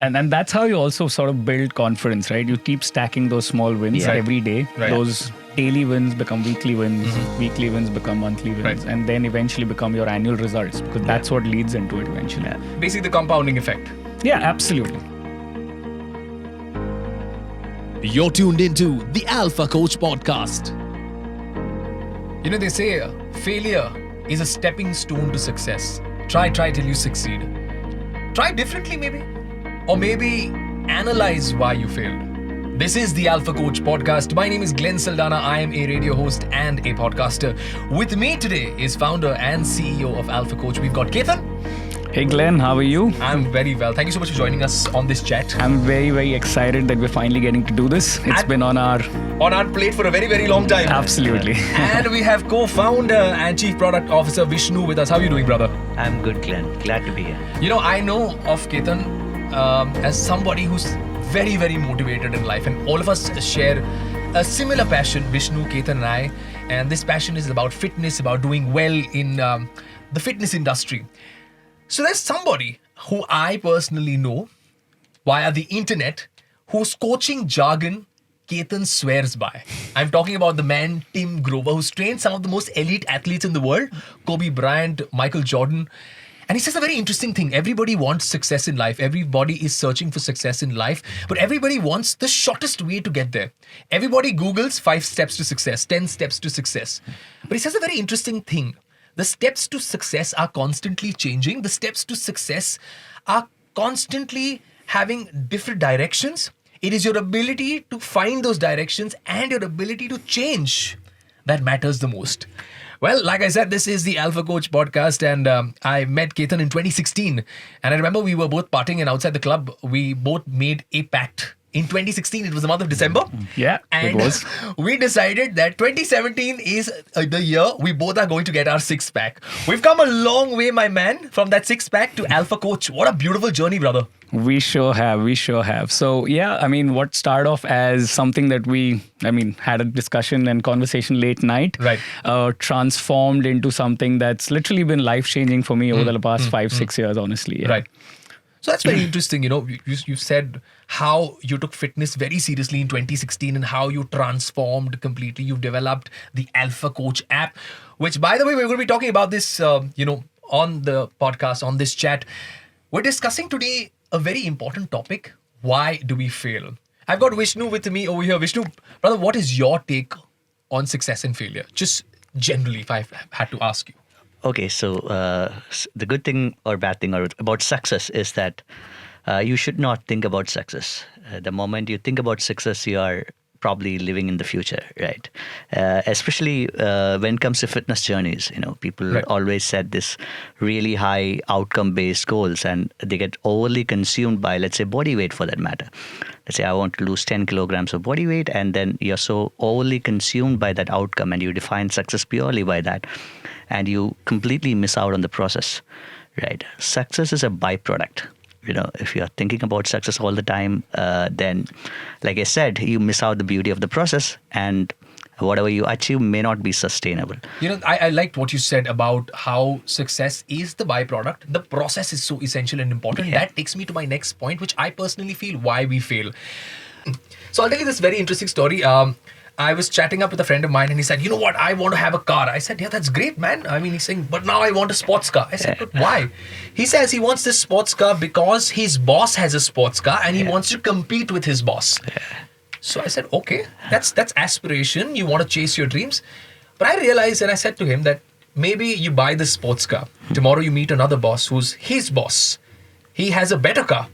And then that's how you also sort of build confidence, right? You keep stacking those small wins every day. Right. Those daily wins become weekly wins, weekly wins become monthly wins, and then eventually become your annual results, because that's what leads into it eventually. Basically, the compounding effect. Yeah, absolutely. You're tuned into the Alpha Coach Podcast. You know, they say failure is a stepping stone to success. Try till you succeed. Try differently maybe. Or maybe analyze why you failed. This is the Alpha Coach Podcast. My name is Glenn Saldana. I am a radio host and a podcaster. With me today is founder and CEO of Alpha Coach. We've got Ketan. Hey Glenn, how are you? I'm very well. Thank you so much for joining us on this chat. I'm very, very excited that we're finally getting to do this. It's been on our plate for a very, very long time. Absolutely. And we have co-founder and Chief Product Officer Vishnu with us. How are you doing, brother? I'm good, Glenn. Glad to be here. You know, I know of Ketan as somebody who's very, very motivated in life, and all of us share a similar passion, Vishnu, Ketan and I, and this passion is about fitness, about doing well in the fitness industry. So there's somebody who I personally know via the internet whose coaching jargon Ketan swears by. I'm talking about the man Tim Grover, who's trained some of the most elite athletes in the world, Kobe Bryant, Michael Jordan. And he says a very interesting thing. Everybody wants success in life. Everybody is searching for success in life. But everybody wants the shortest way to get there. Everybody Googles 5 steps to success, 10 steps to success. But he says a very interesting thing. The steps to success are constantly changing. The steps to success are constantly having different directions. It is your ability to find those directions and your ability to change that matters the most. Well, like I said, this is the Alpha Coach Podcast, and I met Ketan in 2016. And I remember we were both partying, and outside the club, we both made a pact. In 2016, it was the month of December. Yeah, and it was. We decided that 2017 is the year we both are going to get our 6-pack. We've come a long way, my man, from that 6-pack to Alpha Coach. What a beautiful journey, brother. We sure have. So yeah, I mean, what started off as something that we had a discussion and conversation late night, right, transformed into something that's literally been life-changing for me over the past 5-6 years, honestly. Yeah. Right. So that's very interesting. You know, you said how you took fitness very seriously in 2016 and how you transformed completely. You've developed the Alpha Coach app, which, by the way, we're going to be talking about this, on the podcast, on this chat. We're discussing today a very important topic. Why do we fail? I've got Vishnu with me over here. Vishnu, brother, what is your take on success and failure? Just generally, if I had to ask you. Okay, so the good thing or bad thing about success is that you should not think about success. The moment you think about success, you are probably living in the future, right? Especially when it comes to fitness journeys, people always set this really high outcome-based goals, and they get overly consumed by, let's say, body weight for that matter. Let's say I want to lose 10 kilograms of body weight, and then you're so overly consumed by that outcome, and you define success purely by that, and you completely miss out on the process, right? Success is a byproduct. If you're thinking about success all the time, then, like I said, you miss out the beauty of the process, and whatever you achieve may not be sustainable. I liked what you said about how success is the byproduct. The process is so essential and important. Yeah. That takes me to my next point, which I personally feel why we fail. So I'll tell you this very interesting story. I was chatting up with a friend of mine, and he said, you know what, I want to have a car. I said, yeah, that's great, man. I mean, he's saying, but now I want a sports car. I said, but why? He says he wants this sports car because his boss has a sports car and he wants to compete with his boss. So I said, okay, that's aspiration. You want to chase your dreams. But I realized, and I said to him that maybe you buy this sports car. Tomorrow you meet another boss who's his boss. He has a better car.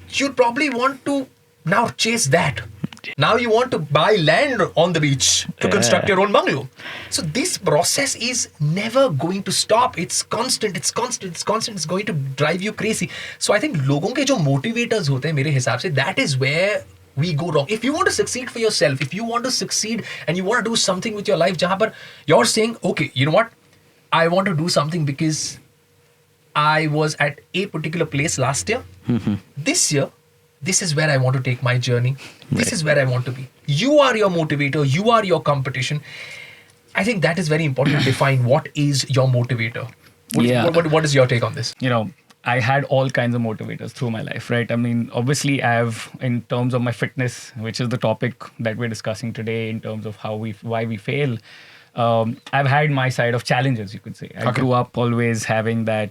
You'd probably want to now chase that. Now you want to buy land on the beach to construct your own bungalow. So this process is never going to stop. It's constant. It's going to drive you crazy. So I think लोगों के जो motivators होते हैं मेरे हिसाब से, that is where we go wrong. If you want to succeed for yourself, if you want to succeed and you want to do something with your life, जहाँ पर you're saying, okay, you know what? I want to do something because I was at a particular place last year. This year, this is where I want to take my journey. This is where I want to be. You are your motivator. You are your competition. I think that is very important to define what is your motivator. What is your take on this? I had all kinds of motivators through my life, right? I mean, obviously, in terms of my fitness, which is the topic that we're discussing today, in terms of why we fail, I've had my side of challenges, you could say. I grew up always having that,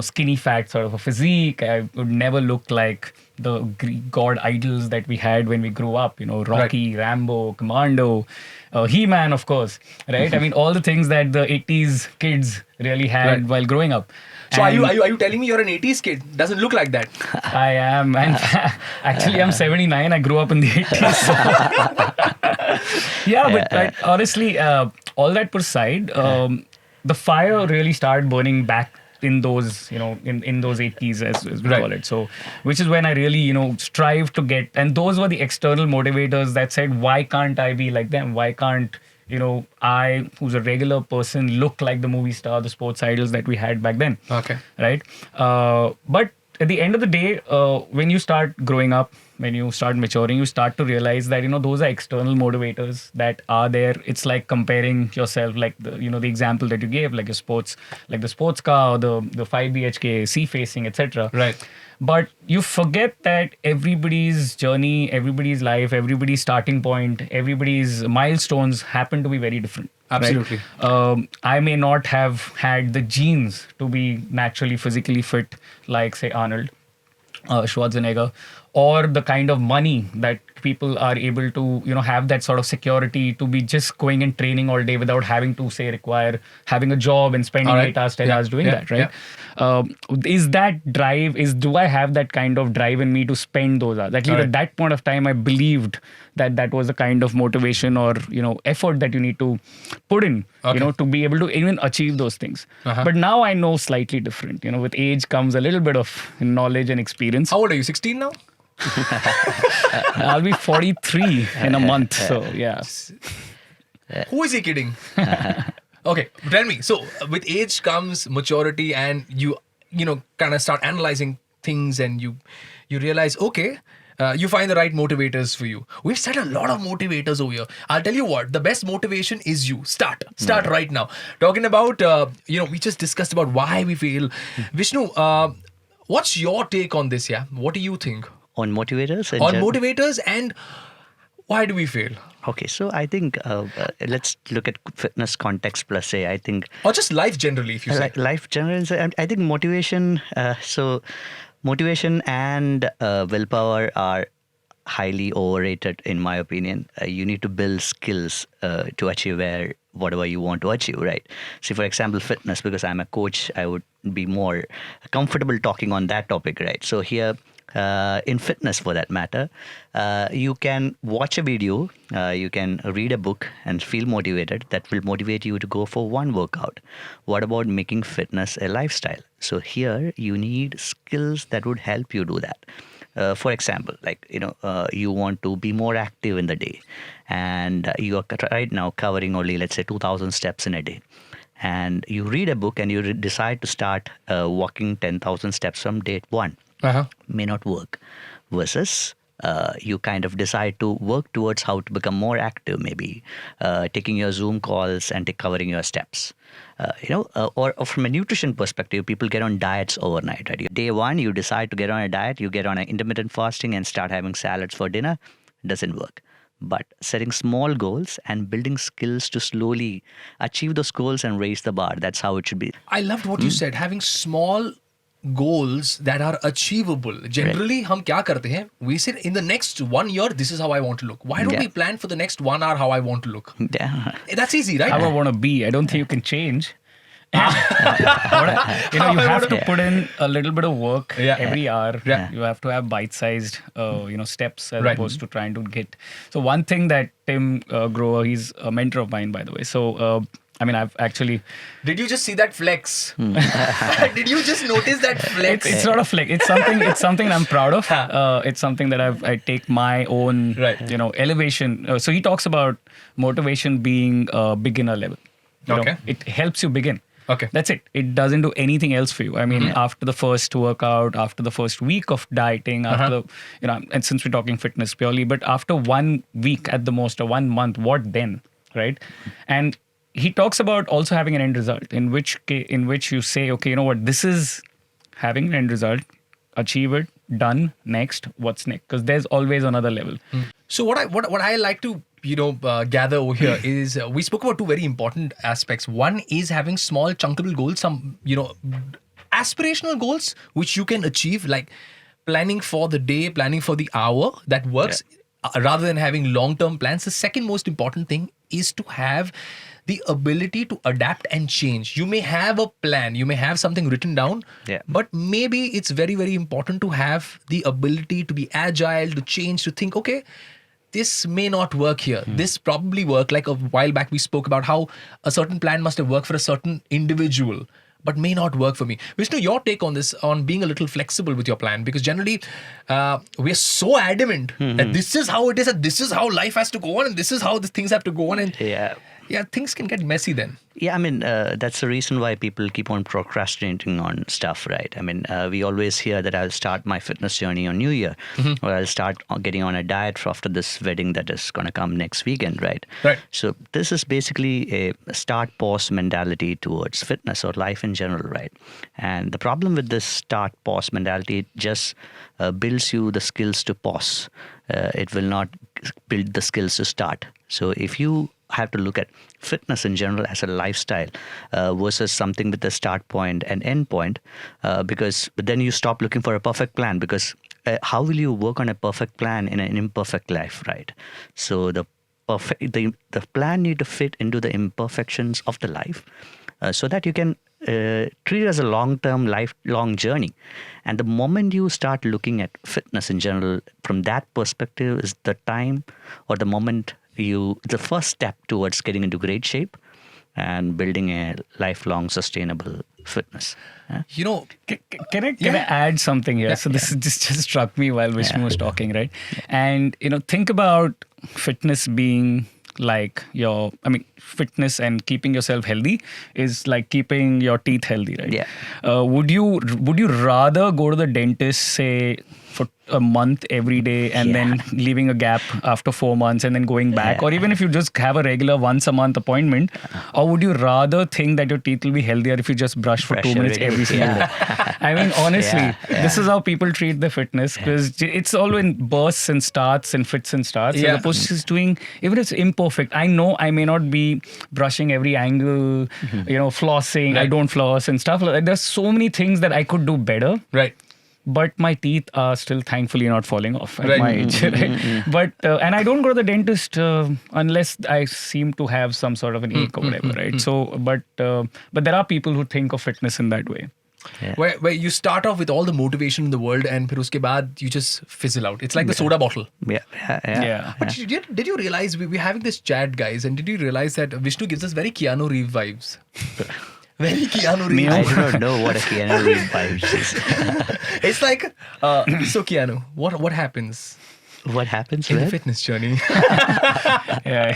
skinny fat sort of a physique. I would never look like the Greek god idols that we had when we grew up, Rocky, Rambo, Commando, He-Man, of course, right? I mean, all the things that the 80s kids really had while growing up. So are you telling me you're an 80s kid? Doesn't look like that. I am. And actually, I'm 79. I grew up in the 80s. But honestly, all that put aside, the fire really started burning back in those, in those 80s, as we call it. So, which is when I really, strive to get, and those were the external motivators that said, why can't I be like them? Why can't, I, who's a regular person, look like the movie star, the sports idols that we had back then? Okay. Right? But at the end of the day, when you start growing up, when you start maturing, you start to realize that, those are external motivators that are there. It's like comparing yourself, like the example that you gave, like your sports, like the sports car or the 5 BHK, sea-facing, etc. Right. But you forget that everybody's journey, everybody's life, everybody's starting point, everybody's milestones happen to be very different. Absolutely. Right? I may not have had the genes to be naturally physically fit, like, say, Arnold Schwarzenegger, or the kind of money that people are able to, have that sort of security to be just going and training all day without having to, say, require having a job and spending 8 hours, 10 hours doing that, right? Is that drive, do I have that kind of drive in me to spend those hours? At that point of time, I believed that was the kind of motivation or, effort that you need to put in, to be able to even achieve those things. But now I know slightly different. With age comes a little bit of knowledge and experience. How old are you? 16 now? I'll be 43 in a month. So, yeah. Who is he kidding? Okay, tell me. So, with age comes maturity, and you kind of start analyzing things, and you realize, okay, you find the right motivators for you. We've said a lot of motivators over here. I'll tell you what, the best motivation is you. Start right now. Talking about, we just discussed about why we fail. Vishnu, what's your take on this? Yeah, what do you think? On motivators? Motivators, and why do we fail? Okay, so I think let's look at fitness context plus say, I think... Or just life generally, if you say. Life generally, I think motivation, motivation and willpower are highly overrated in my opinion. You need to build skills to achieve whatever you want to achieve, right? So for example, fitness, because I'm a coach, I would be more comfortable talking on that topic, right? So here, in fitness for that matter, you can watch a video, you can read a book and feel motivated. That will motivate you to go for one workout. What about making fitness a lifestyle? So here you need skills that would help you do that. For example, like, you want to be more active in the day, and you are right now covering only, let's say, 2,000 steps in a day. And you read a book and you decide to start walking 10,000 steps from date one. May not work. Versus you kind of decide to work towards how to become more active, maybe taking your Zoom calls and covering your steps. Or from a nutrition perspective, people get on diets overnight, right? Day one, you decide to get on a diet, you get on an intermittent fasting and start having salads for dinner. Doesn't work. But setting small goals and building skills to slowly achieve those goals and raise the bar, that's how it should be. I loved what you said, having small goals that are achievable. Generally, हम क्या करते हैं? We say in the next 1 year, this is how I want to look. Why don't we plan for the next 1 hour how I want to look? Yeah. That's easy, right? How I want to be. I don't think you can change. You have to put in a little bit of work every hour. You have to have bite-sized, steps as opposed to trying to get. So one thing that Tim Grover, he's a mentor of mine, by the way. So I've actually. Did you just see that flex? Did you just notice that flex? It's not a flex. It's something I'm proud of. It's something that I take my own, elevation. So he talks about motivation being beginner level. It helps you begin. Okay. That's it. It doesn't do anything else for you. I mean, after the first workout, after the first week of dieting, after and since we're talking fitness purely, but after 1 week at the most or 1 month, what then, right? And he talks about also having an end result in which you say, okay, you know what, this is having an end result, achieve it, done, next, what's next? Because there's always another level. So what I like to gather over here is we spoke about two very important aspects. One is having small chunkable goals, some aspirational goals which you can achieve, like planning for the day, planning for the hour that works, rather than having long-term plans. The second most important thing is to have the ability to adapt and change. You may have a plan, you may have something written down, but maybe it's very, very important to have the ability to be agile, to change, to think, okay, this may not work here. This probably worked. Like a while back, we spoke about how a certain plan must have worked for a certain individual, but may not work for me. Vishnu, your take on this, on being a little flexible with your plan, because generally we are so adamant that this is how it is, and this is how life has to go on, and this is how the things have to go on, and things can get messy then. Yeah, I mean, that's the reason why people keep on procrastinating on stuff, right? I mean, we always hear that I'll start my fitness journey on New Year, or I'll start getting on a diet after this wedding that is going to come next weekend, right? Right. So this is basically a start-pause mentality towards fitness or life in general, right? And the problem with this start-pause mentality, it just builds you the skills to pause. It will not build the skills to start. So if you have to look at fitness in general as a lifestyle versus something with a start point and end point, because then you stop looking for a perfect plan, because how will you work on a perfect plan in an imperfect life, right? So the plan need to fit into the imperfections of the life, so that you can treat it as a long-term, lifelong journey. And the moment you start looking at fitness in general from that perspective is the time or the moment the first step towards getting into great shape and building a lifelong sustainable fitness. Can I add something here? So this just struck me while Vishnu was talking, right? And think about fitness being like fitness and keeping yourself healthy is like keeping your teeth healthy, right? Yeah. Would you rather go to the dentist, say, for a month every day and then leaving a gap after 4 months and then going back, or even if you just have a regular once a month appointment, or would you rather think that your teeth will be healthier if you just brush for 2 minutes every single day? I mean, honestly, this is how people treat the fitness, because it's all in bursts and starts and fits and starts, as opposed to just doing, even if it's imperfect. I know I may not be brushing every angle, flossing, I don't floss and stuff like that. There's so many things that I could do better. Right. But my teeth are still thankfully not falling off at my age. Right? But and I don't go to the dentist unless I seem to have some sort of an ache or whatever, right? So, but there are people who think of fitness in that way. Yeah. Where you start off with all the motivation in the world, and फिर उसके बाद you just fizzle out. It's like the soda bottle. Yeah. But did you realize we're having this chat, guys, and did you realize that Vishnu gives us very Keanu Reeves vibes? Very Keanu Reeves. I do not know what a Keanu Reeves vibes is. It's like, so Keanu, what happens? What happens in with the fitness journey? Yeah.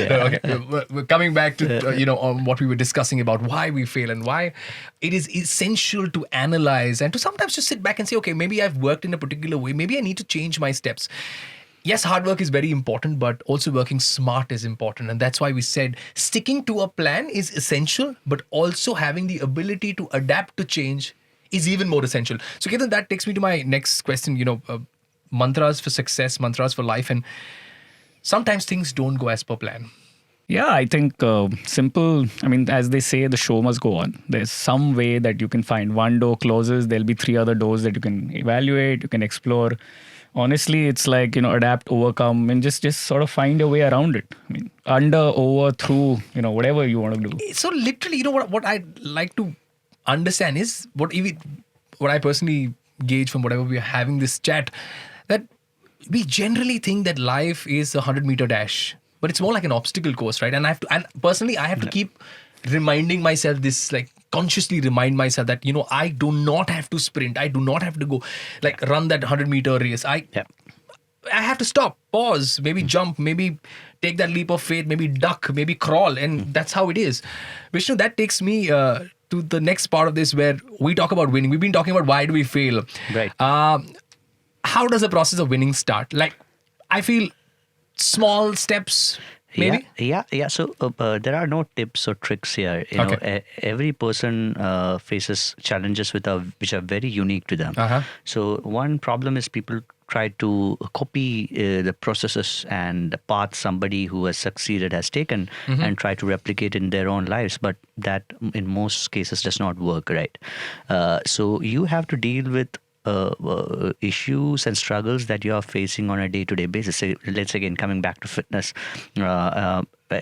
No, okay, we're coming back to on what we were discussing about why we fail and why it is essential to analyze and to sometimes just sit back and say, okay, maybe I've worked in a particular way, maybe I need to change my steps. Yes, hard work is very important, but also working smart is important. And that's why we said sticking to a plan is essential, but also having the ability to adapt to change is even more essential. So, Ketan, that takes me to my next question, mantras for success, mantras for life. And sometimes things don't go as per plan. Yeah, I think simple. I mean, as they say, the show must go on. There's some way that you can find. One door closes, there'll be 3 other doors that you can evaluate, you can explore. Honestly, it's like, adapt, overcome, and just sort of find a way around it. I mean, under, over, through, whatever you want to do. So literally, what I'd like to understand is what I personally gauge from whatever we are having this chat, that we generally think that life is a 100-meter dash, but it's more like an obstacle course, right? And personally, I have to keep reminding myself this, like consciously remind myself that, I do not have to sprint. I do not have to go run that 100-meter race. I have to stop, pause, maybe jump, maybe take that leap of faith, maybe duck, maybe crawl. And that's how it is. Vishnu, that takes me to the next part of this where we talk about winning. We've been talking about why do we fail. Right. How does the process of winning start? I feel small steps maybe? Yeah. So there are no tips or tricks here. You know, every person faces challenges which are very unique to them. So one problem is people try to copy the processes and the path somebody who has succeeded has taken and try to replicate in their own lives, but that in most cases does not work, right? So you have to deal with issues and struggles that you are facing on a day-to-day basis. So let's again coming back to fitness.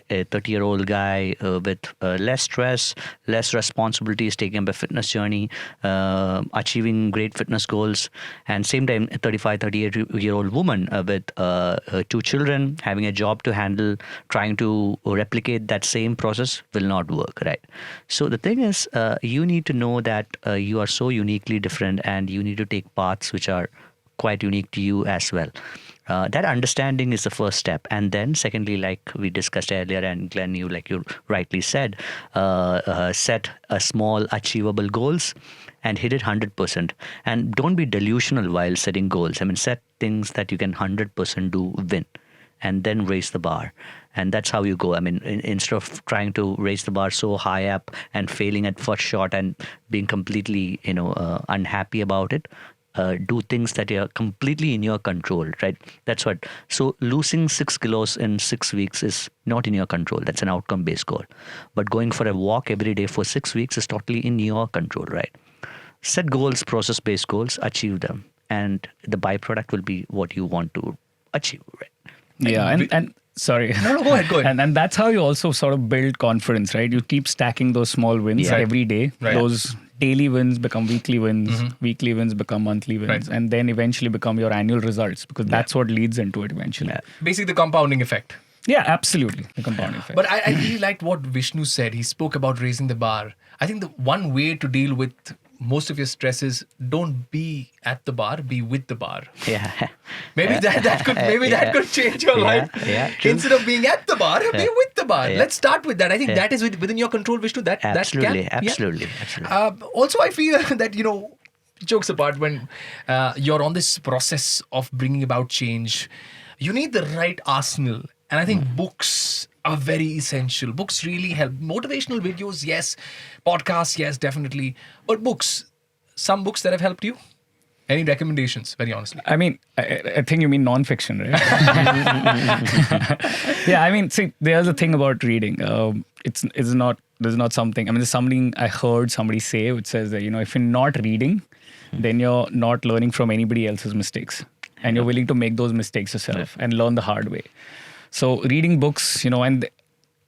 A 30-year-old guy with less stress, less responsibilities, taking up a fitness journey, achieving great fitness goals, and same time a 38-year-old woman with 2 children, having a job to handle, trying to replicate that same process will not work, right? So the thing is, you need to know that you are so uniquely different, and you need to take paths which are quite unique to you as well. That understanding is the first step. And then secondly, like we discussed earlier, and Glenn, you rightly said, set a small achievable goals and hit it 100%. And don't be delusional while setting goals. I mean, set things that you can 100% do, win, and then raise the bar. And that's how you go. I mean, instead of trying to raise the bar so high up and failing at first shot and being completely, unhappy about it, do things that are completely in your control, right? That's what. So losing 6 kilos in 6 weeks is not in your control. That's an outcome-based goal. But going for a walk every day for 6 weeks is totally in your control, right? Set goals, process-based goals, achieve them, and the byproduct will be what you want to achieve, right? Yeah, and sorry. No, go ahead. And that's how you also sort of build confidence, right? You keep stacking those small wins every day. Right. Those daily wins become weekly wins, weekly wins become monthly wins, and then eventually become your annual results, because that's what leads into it eventually. Basically, the compounding effect. Yeah, absolutely. The compounding effect. But I really liked what Vishnu said. He spoke about raising the bar. I think the one way to deal with most of your stress is don't be at the bar, be with the bar. Yeah. Maybe that could change your life. Yeah, true. Instead of being at the bar, be with the bar. Yeah. Let's start with that. I think that is within your control, Vishnu. Absolutely. Also, I feel that, jokes apart, when you're on this process of bringing about change, you need the right arsenal. And I think books are very essential. Books really help. Motivational videos, yes. Podcasts, yes, definitely. But books, some books that have helped you? Any recommendations, very honestly? I mean, I think you mean non-fiction, right? Yeah, I mean, see, there's a thing about reading. There's not something, I mean, there's something I heard somebody say, which says that, if you're not reading, then you're not learning from anybody else's mistakes. And you're willing to make those mistakes yourself and learn the hard way. So reading books, and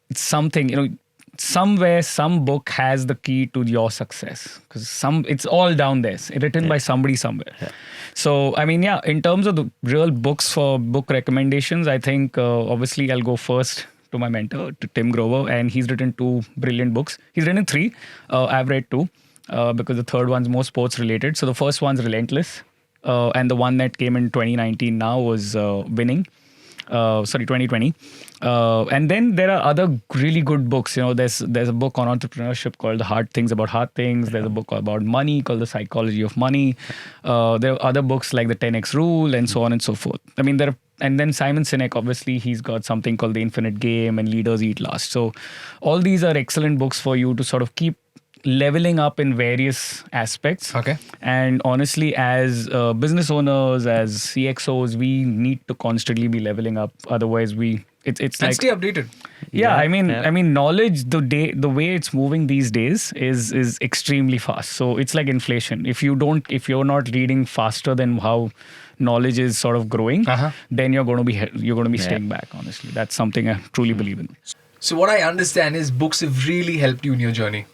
it's something, somewhere some book has the key to your success, because it's all down there. It's written by somebody somewhere. Yeah. So, I mean, in terms of the real books for book recommendations, I think obviously I'll go first to my mentor, to Tim Grover, and he's written 2 brilliant books. He's written 3. I've read 2 because the third one's more sports related. So the first one's Relentless, and the one that came in 2019 now was Winning. 2020. And then there are other really good books. There's a book on entrepreneurship called The Hard Things About Hard Things. There's a book about money called The Psychology of Money. There are other books like The 10X Rule and so on and so forth. I mean, and then Simon Sinek, obviously, he's got something called The Infinite Game and Leaders Eat Last. So all these are excellent books for you to sort of keep leveling up in various aspects. Okay. And honestly, as business owners, as CXOs, we need to constantly be leveling up. Otherwise, it's and like stay updated. Yeah, I mean, knowledge, the way it's moving these days is extremely fast. So it's like inflation. If you're not reading faster than how knowledge is sort of growing, then you're going to be staying back. Honestly, that's something I truly believe in. So what I understand is books have really helped you in your journey.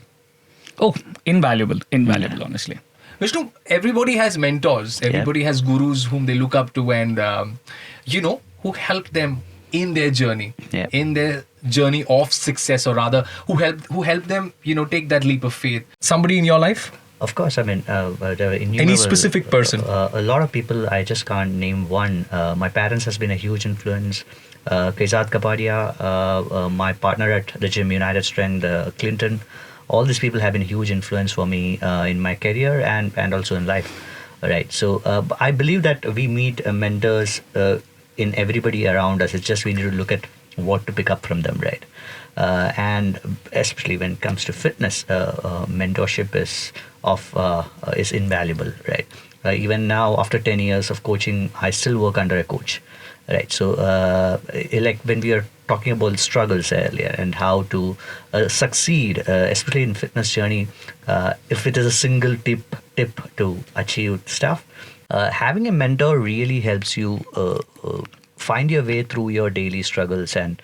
Oh, invaluable, honestly. Vishnu, everybody has mentors. Everybody has gurus whom they look up to and, who help them in their journey, in their journey of success, or rather, who help them, take that leap of faith. Somebody in your life? Of course, I mean, any specific person? A lot of people, I just can't name one. My parents has been a huge influence. Kaizad Kapadia, my partner at the gym, United Strength, Clinton. All these people have been a huge influence for me in my career and also in life, right? So I believe that we meet mentors in everybody around us. It's just we need to look at what to pick up from them, right? And especially when it comes to fitness, mentorship is invaluable, right? Even now, after 10 years of coaching, I still work under a coach, right? So, like when we are talking about struggles earlier and how to succeed, especially in fitness journey, if it is a single tip to achieve stuff, having a mentor really helps you find your way through your daily struggles and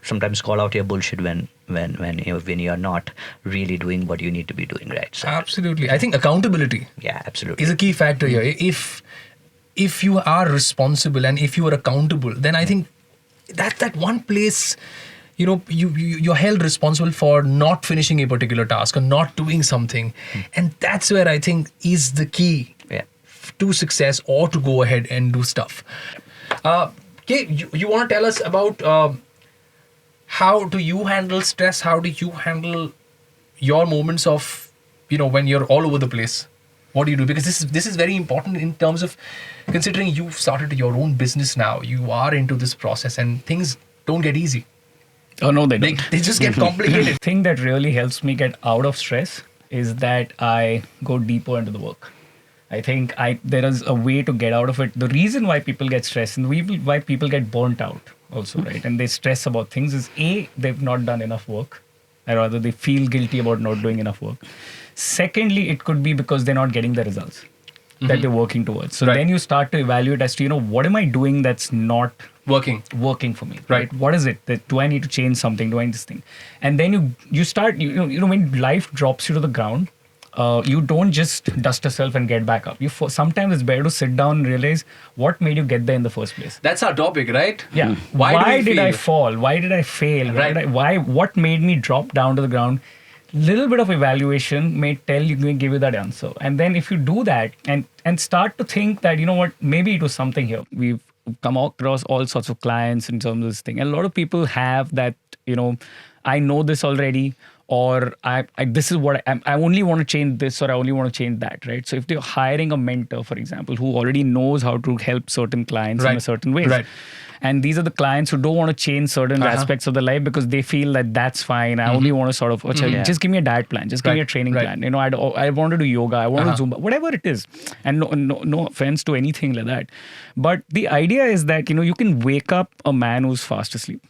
sometimes call out your bullshit when you're not really doing what you need to be doing, right? So, Absolutely. I think accountability yeah, absolutely. is a key factor here. If you are responsible and if you are accountable, then I think that one place, you're held responsible for not finishing a particular task or not doing something, and that's where I think is the key Yeah. to success or to go ahead and do stuff. Okay, you want to tell us about how do you handle stress? How do you handle your moments of, when you're all over the place? What do you do? Because this is very important in terms of considering you've started your own business now. You are into this process and things don't get easy. Oh no, they don't. They just get complicated. Thing that really helps me get out of stress is that I go deeper into the work. I think there is a way to get out of it. The reason why people get stressed and why people get burnt out also, right? And they stress about things is they've not done enough work, or rather they feel guilty about not doing enough work. Secondly, it could be because they're not getting the results that they're working towards. So Right. then you start to evaluate as to, what am I doing that's not Working. for me, Right. What is it that do I need to change something? Do I need this thing? And then you start, when life drops you to the ground, you don't just dust yourself and get back up. Sometimes it's better to sit down and realize what made you get there in the first place. That's our topic, right? Yeah. Why do we did I fail? fall? Why did I fail? Right. What made me drop down to the ground? Little bit of evaluation may give you that answer. And then if you do that and start to think that, maybe it was something here. We've come across all sorts of clients in terms of this thing. And a lot of people have that, I know this already, or this is what I only want to change this, or I only want to change that, right? So if they're hiring a mentor, for example, who already knows how to help certain clients in a certain way, Right. and these are the clients who don't want to change certain aspects of their life because they feel that that's fine. I only want to sort of, just give me a diet plan, just give me a training plan. I want to do yoga, I want to Zumba, whatever it is. And no offense to anything like that. But the idea is that, you can wake up a man who's fast asleep.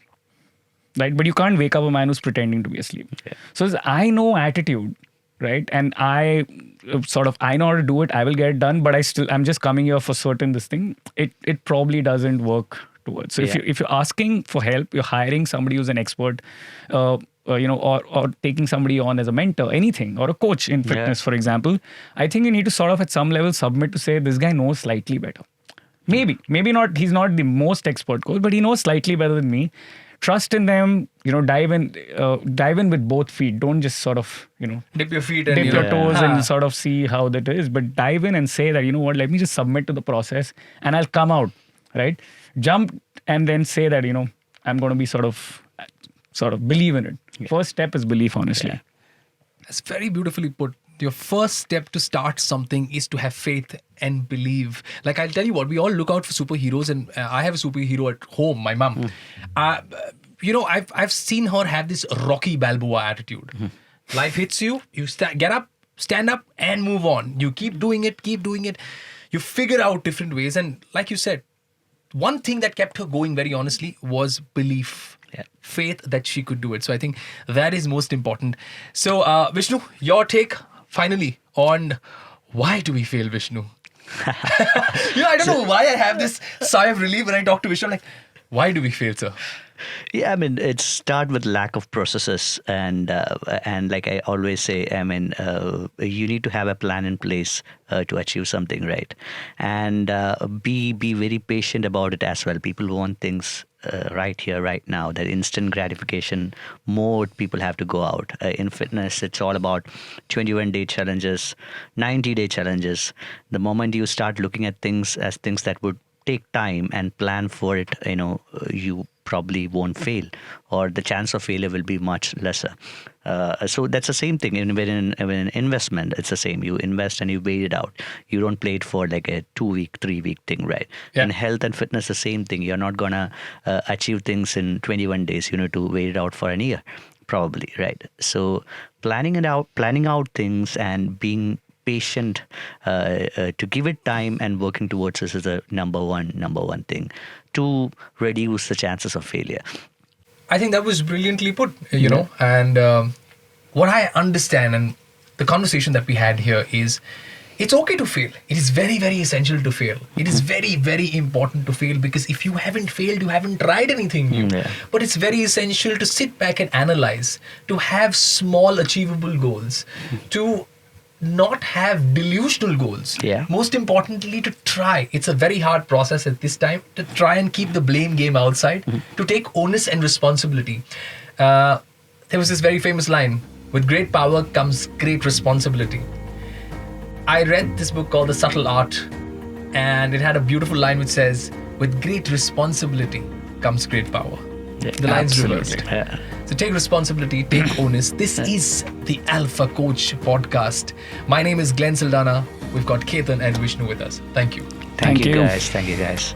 Right, but you can't wake up a man who's pretending to be asleep. Yeah. So it's I know attitude, right? And I know how to do it. I will get it done, but I'm just coming here for certain this thing. It probably doesn't work towards. So if you're asking for help, you're hiring somebody who's an expert, or taking somebody on as a mentor, anything, or a coach in fitness, for example. I think you need to sort of at some level submit to say this guy knows slightly better. Maybe not. He's not the most expert coach, but he knows slightly better than me. Trust in them, dive in with both feet. Don't just sort of, Dip your feet and dip your toes and sort of see how that is. But dive in and say that, let me just submit to the process and I'll come out, right? Jump and then say that, I'm going to be sort of believe in it. Yeah. First step is belief, honestly. Yeah. That's very beautifully put. Your first step to start something is to have faith and believe. Like, I'll tell you what, we all look out for superheroes, and I have a superhero at home, my mum. I've seen her have this Rocky Balboa attitude. Life hits you, you get up, stand up, and move on. You keep doing it. You figure out different ways. And like you said, one thing that kept her going, very honestly, was belief. Yeah. Faith that she could do it. So I think that is most important. So Vishnu, your take finally on why do we fail, Vishnu? I don't know why I have this sigh of relief when I talk to Vishnu. I'm like, why do we fail, sir? Yeah, I mean, it start with lack of processes, and like I always say, I mean, you need to have a plan in place to achieve something, right? And be very patient about it as well. People want things right here, right now. That instant gratification mode, people have to go out. In fitness, it's all about 21-day challenges, 90-day challenges. The moment you start looking at things as things that would take time and plan for it, probably won't fail, or the chance of failure will be much lesser. So that's the same thing in investment. It's the same. You invest and you wait it out. You don't play it for like a 2-week, 3-week thing, right? Yeah. In health and fitness, the same thing. You're not gonna achieve things in 21 days. You need to wait it out for a year, probably, right? So planning out things and being patient to give it time and working towards this is the number one thing to reduce the chances of failure. I think that was brilliantly put, you know. And what I understand, and the conversation that we had here is, it's okay to fail. It is very, very essential to fail. It is very, very important to fail, because if you haven't failed, you haven't tried anything new. Yeah. But it's very essential to sit back and analyze, to have small achievable goals, to not have delusional goals. Yeah. Most importantly, to try. It's a very hard process at this time to try and keep the blame game outside, to take onus and responsibility. There was this very famous line: with great power comes great responsibility. I read this book called The Subtle Art, and it had a beautiful line which says, with great responsibility comes great power. Yeah, The line's absolutely. reversed. Yeah. So take responsibility, take onus. This is the Alpha Coach podcast. My name is Glenn Saldana. We've got Ketan and Vishnu with us. Thank you. Thank Thank you you. guys. Thank you guys.